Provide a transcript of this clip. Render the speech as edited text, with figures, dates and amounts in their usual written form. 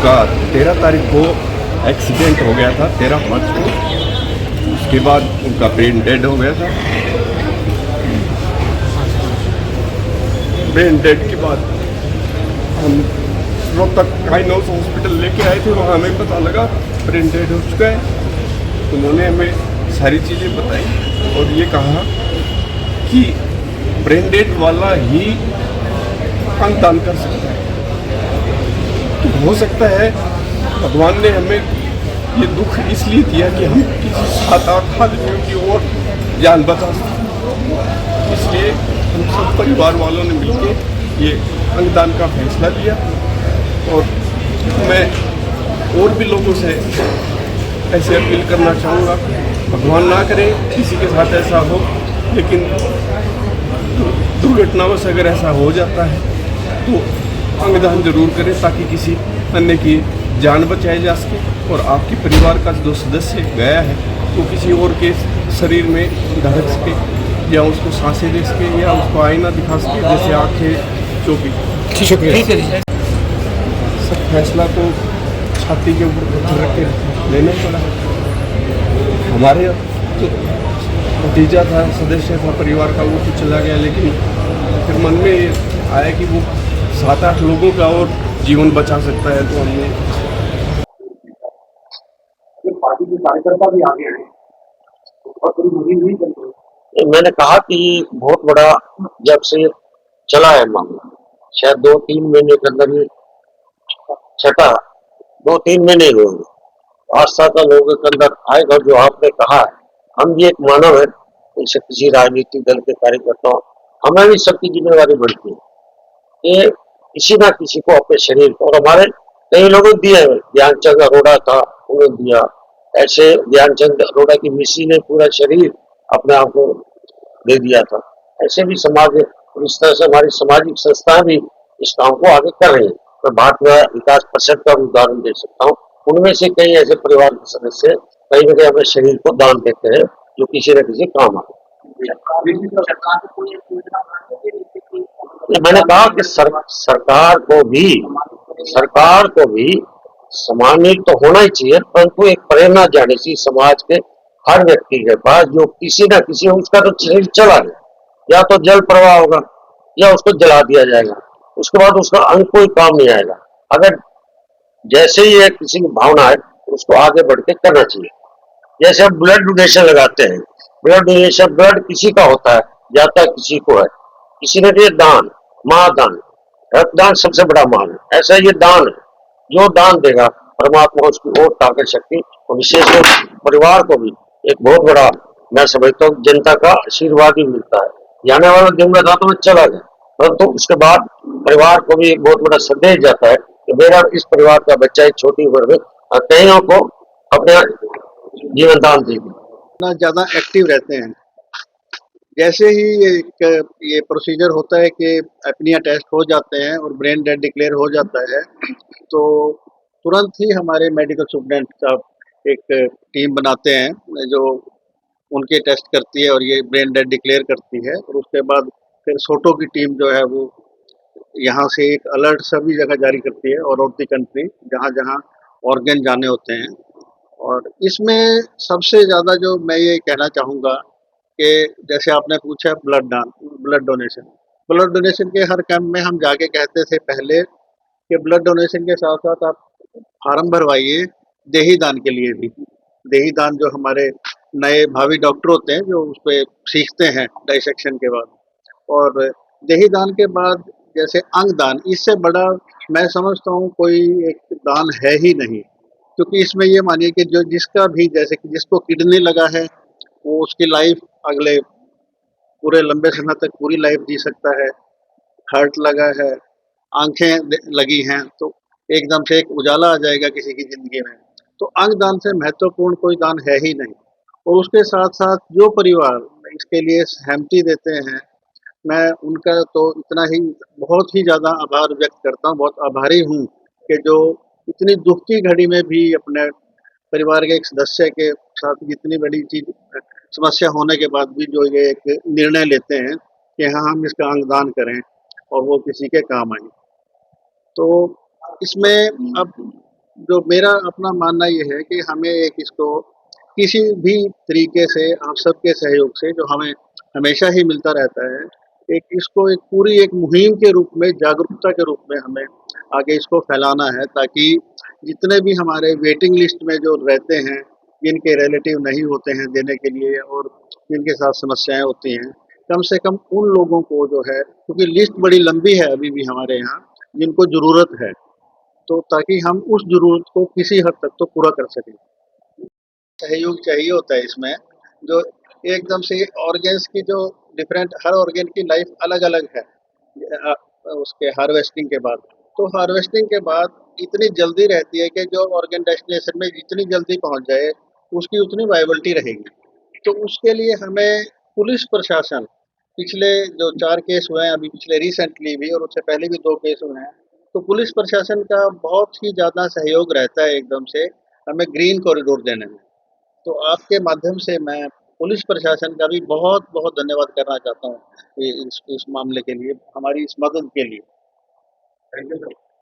उनका 13 तारीख को एक्सीडेंट हो गया था, 13 मार्च को। उसके बाद उनका ब्रेन डेड हो गया था। ब्रेन डेड के बाद हम रोहतक काइनोस हॉस्पिटल लेके आए थे। वहाँ हमें पता लगा ब्रेन डेड हो चुका है। उन्होंने हमें सारी चीज़ें बताई और ये कहा कि ब्रेन डेड वाला ही अंग दान कर सकता है। तो हो सकता है भगवान ने हमें ये दुख इसलिए दिया कि हम किसी 7-8 आदमियों की और जान बचा सकें। इसलिए हम सब परिवार वालों ने मिलकर ये अंगदान का फैसला लिया। और मैं और भी लोगों से ऐसे अपील करना चाहूँगा, भगवान ना करे किसी के साथ ऐसा हो, लेकिन दुर्घटनावश अगर ऐसा हो जाता है तो अंगदान जरूर करें, ताकि किसी अन्य की जान बचाई जा सके और आपके परिवार का जो सदस्य गया है वो किसी और के शरीर में धड़क सके, या उसको सांसें दे सके, या उसको आईना दिखा सके, जैसे आँखें चौकी। शुक्रिया। सब फैसला तो छाती के ऊपर पत्थर रख के लेना पड़ा। हमारे जो भतीजा था, सदस्य था परिवार का, वो तो चला गया, लेकिन फिर मन में ये आया कि वो 7-8 लोगों का और जीवन बचा सकता है। तो हमने पार्टी के कार्यकर्ता भी आगे आए, बहुत बड़ी मुहिम नहीं चल रही। मैंने कहा कि बहुत बड़ा जब से चला है मामला, शायद 2-3 महीने के अंदर ही छठा 2-3 महीने हुए होंगे, आस्था का लोगों के अंदर आएगा। जो आपने कहा है, हम भी एक मानव है, जैसे किसी राजनीतिक दल के कार्यकर्ता, हमें भी सबकी जिम्मेवारी बढ़ती है कि किसी ना किसी को अपने शरीर को, और हमारे कई लोगों दिए, ध्यानचंद अरोड़ा था उन्होंने दिया, ऐसे ध्यानचंद अरोड़ा की मिसी ने पूरा शरीर अपने आप को दे दिया था। ऐसे भी समाज, इस तरह से हमारी सामाजिक संस्थाएं भी इस काम को आगे कर रही है। मैं भारत विकास परिषद का उदाहरण दे सकता हूँ। उनमें से कई ऐसे परिवार के सदस्य कई जगह अपने शरीर को दान देते हैं, जो किसी न किसी काम आए। मैंने कहा कि सरकार को भी सम्मानित तो होना ही चाहिए, परंतु एक प्रेरणा जानी चाहिए समाज के हर व्यक्ति के पास, जो किसी ना किसी उसका तो शरीर चला गया, या तो जल प्रवाह होगा या उसको जला दिया जाएगा, उसके बाद उसका अंग कोई काम नहीं आएगा। अगर जैसे ही एक किसी की भावना है उसको आगे बढ़ के करना चाहिए। जैसे हम ब्लड डोनेशन लगाते हैं, ब्लड डोनेशन, ब्लड किसी का होता है, जाता किसी को है, किसी ने दिया दान, महादान, रक्तदान सबसे बड़ा मान है। ऐसा ये दान है, जो दान देगा परमात्मा उसकी और ताकत शक्ति, और विशेषकर परिवार को भी एक बहुत बड़ा, मैं समझता हूँ जनता का आशीर्वाद भी मिलता है। जाने वाला दिन में था तो चला गया, परंतु उसके बाद परिवार को भी एक बहुत बड़ा संदेश जाता है कि मेरा इस परिवार का बच्चा एक छोटी उम्र में कईयों को अपने जीवन दान दे दिया। ज्यादा एक्टिव रहते हैं। जैसे ही ये प्रोसीजर होता है कि अपनिया टेस्ट हो जाते हैं और ब्रेन डेड डिक्लेयर हो जाता है, तो तुरंत ही हमारे मेडिकल स्टूडेंट का एक टीम बनाते हैं जो उनके टेस्ट करती है और ये ब्रेन डेड डिक्लेयर करती है। और उसके बाद फिर सोटो की टीम जो है वो यहाँ से एक अलर्ट सभी जगह जारी करती है और ऑफ द कंट्री जहाँ जहाँ ऑर्गन जाने होते हैं। और इसमें सबसे ज़्यादा जो मैं ये कहना चाहूँगा कि जैसे आपने पूछा ब्लड डोनेशन के हर कैंप में हम जाके कहते थे पहले कि ब्लड डोनेशन के साथ साथ आप फार्म भरवाइए देही दान के लिए भी। देही दान जो हमारे नए भावी डॉक्टर होते हैं जो उस पर सीखते हैं डाइसेक्शन के बाद, और देही दान के बाद जैसे अंग दान, इससे बड़ा मैं समझता हूँ कोई एक दान है ही नहीं। क्योंकि इसमें ये मानिए कि जो जिसका भी, जैसे कि जिसको किडनी लगा है वो उसकी लाइफ अगले पूरे लंबे समय तक पूरी लाइफ जी सकता है। हार्ट लगा है, आंखें लगी हैं, तो एकदम से एक उजाला आ जाएगा किसी की ज़िंदगी में। तो अंग दान से महत्वपूर्ण कोई दान है ही नहीं। और उसके साथ-साथ जो परिवार इसके लिए सहमति देते हैं, मैं उनका तो इतना ही बहुत ही ज़्यादा आभार व्यक्त करता हूँ, बहुत आभारी हूँ कि जो इतनी दुःख की घड़ी में भी अपने परिवार के एक सदस्य के साथ इतनी बड़ी चीज़ समस्या होने के बाद भी जो ये एक निर्णय लेते हैं कि हाँ, हम इसका अंगदान करें और वो किसी के काम आए। तो इसमें अब जो मेरा अपना मानना ये है कि हमें एक इसको किसी भी तरीके से आप सबके सहयोग से जो हमें हमेशा ही मिलता रहता है, एक पूरी एक मुहिम के रूप में, जागरूकता के रूप में हमें आगे इसको फैलाना है, ताकि जितने भी हमारे वेटिंग लिस्ट में जो रहते हैं, जिनके रिलेटिव नहीं होते हैं देने के लिए और जिनके साथ समस्याएं होती हैं, कम से कम उन लोगों को जो है, क्योंकि लिस्ट बड़ी लंबी है अभी भी हमारे यहाँ, जिनको ज़रूरत है, तो ताकि हम उस ज़रूरत को किसी हद तक तो पूरा कर सकें। सहयोग चाहिए होता है इसमें, जो एकदम से ऑर्गेन्स की जो डिफरेंट, हर ऑर्गेन की लाइफ अलग-अलग है। अ, उसके हार्वेस्टिंग के बाद। तो हार्वेस्टिंग के बाद इतनी जल्दी रहती है कि जो ऑर्गन डेस्टिनेशन में जितनी जल्दी पहुँच जाए, उसकी उतनी वायबिलिटी रहेगी। तो उसके लिए हमें पुलिस प्रशासन, पिछले जो 4 केस हुए हैं, अभी पिछले रिसेंटली भी और उससे पहले भी 2 केस हुए हैं, तो पुलिस प्रशासन का बहुत ही ज़्यादा सहयोग रहता है एकदम से हमें ग्रीन कॉरिडोर देने में। तो आपके माध्यम से मैं पुलिस प्रशासन का भी बहुत-बहुत धन्यवाद करना चाहता हूँ, इस मामले के लिए, हमारी इस मदद के लिए। Thank you sir.